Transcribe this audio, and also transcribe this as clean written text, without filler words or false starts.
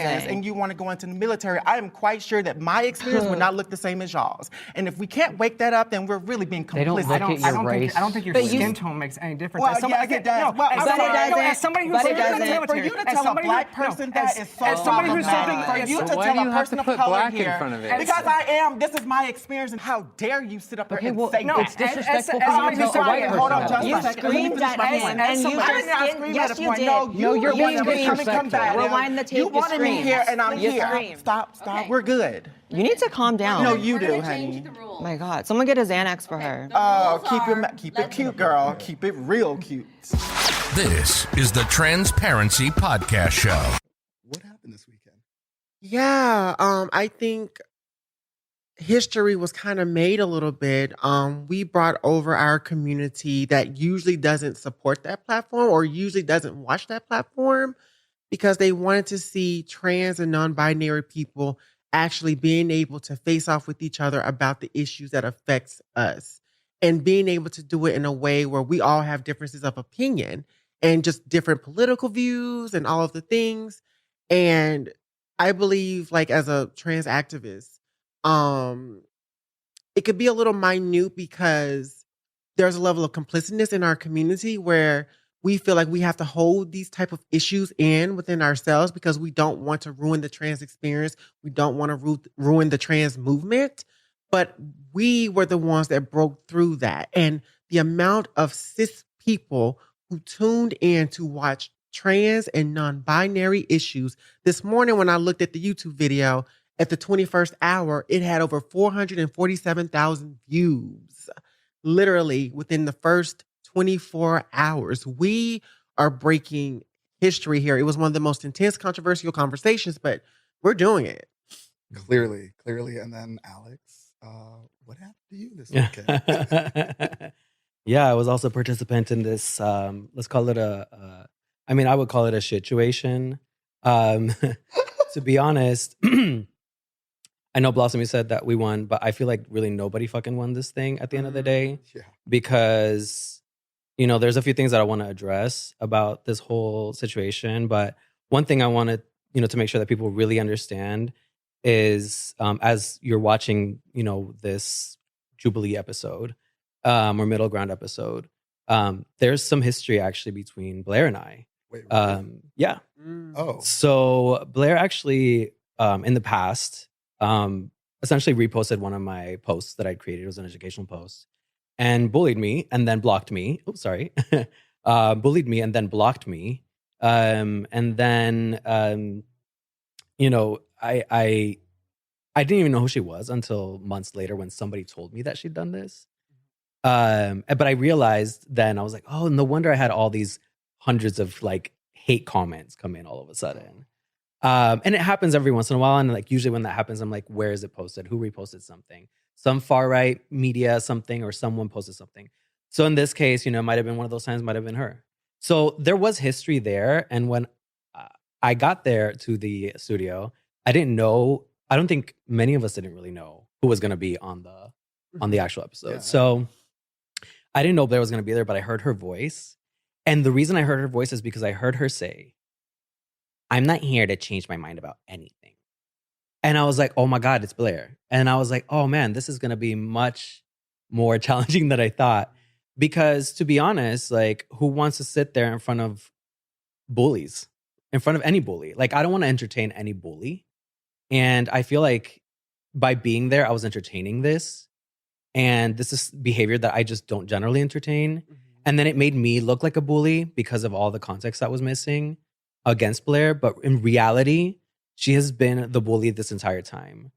and you want to go into the military, I am quite sure that my experience would not look the same as y'all's. And if we can't wake that up, then we're really being complicit. They don't look at your race. I don't think your skin tone makes any difference. Well, yes, it does. No, as somebody who's served in the military, for you to tell a black person that is so as somebody who's serving, for you to tell a person of color here, because I am. This is my experience, and how dare you sit up here and say no, it's disrespectful for you to tell a white person. Hold on, just You a second. screamed at him, and you Yes, you did. No, you're being disrespectful. Rewind the tape. You wanted me here, and I'm here. Stop. Okay. We're good. You need to calm down. No, you do, honey. Oh my God, someone get a Xanax for her. Oh, keep it cute, girl. Keep it real cute. This is the Transparency Podcast Show. What happened this weekend? Yeah, I think history was kind of made a little bit. We brought over our community that usually doesn't support that platform or usually doesn't watch that platform because they wanted to see trans and non-binary people actually being able to face off with each other about the issues that affects us and being able to do it in a way where we all have differences of opinion and just different political views and all of the things. And I believe, like, as a trans activist, it could be a little minute because there's a level of complicitness in our community where we feel like we have to hold these type of issues in within ourselves because we don't want to ruin the trans experience. We don't want to ruin the trans movement. But we were the ones that broke through that. And the amount of cis people who tuned in to watch trans and non-binary issues. This morning when I looked at the YouTube video at the 21st hour, it had over 447,000 views, literally within the first 24 hours. We are breaking history here. It was one of the most intense, controversial conversations, but we're doing it. Clearly. And then Alex, what happened to you this weekend? Yeah, I was also a participant in this, let's call it I would call it a situation. To be honest, I know Blossom, you said that we won, but I feel like really nobody fucking won this thing at the end of the day. Yeah. Because there's a few things that I want to address about this whole situation. But one thing I wanted, to make sure that people really understand is as you're watching, this Jubilee episode or Middle Ground episode, there's some history actually between Blair and I. Wait, really? Yeah. Oh. So Blair actually, in the past, essentially reposted one of my posts that I'd created. It was an educational post. And bullied me and then blocked me. Oh, sorry. Bullied me and then blocked me. And then, I didn't even know who she was until months later when somebody told me that she'd done this. But I realized then, I was like, oh, no wonder I had all these hundreds of hate comments come in all of a sudden. And it happens every once in a while. And usually when that happens, I'm like, where is it posted? Who reposted something? Some far right media, something, or someone posted something. So in this case, it might have been one of those times, might have been her. So there was history there. And when I got there to the studio, I don't think many of us didn't really know who was going to be on the actual episode. Yeah. So I didn't know Blair was going to be there, but I heard her voice. And the reason I heard her voice is because I heard her say, I'm not here to change my mind about anything. And I was like, oh my God, it's Blair. And I was like, oh man, this is going to be much more challenging than I thought. Because to be honest, who wants to sit there in front of bullies, in front of any bully? I don't want to entertain any bully. And I feel like by being there, I was entertaining this. And this is behavior that I just don't generally entertain. Mm-hmm. And then it made me look like a bully because of all the context that was missing against Blair. But in reality, she has been the bully this entire time.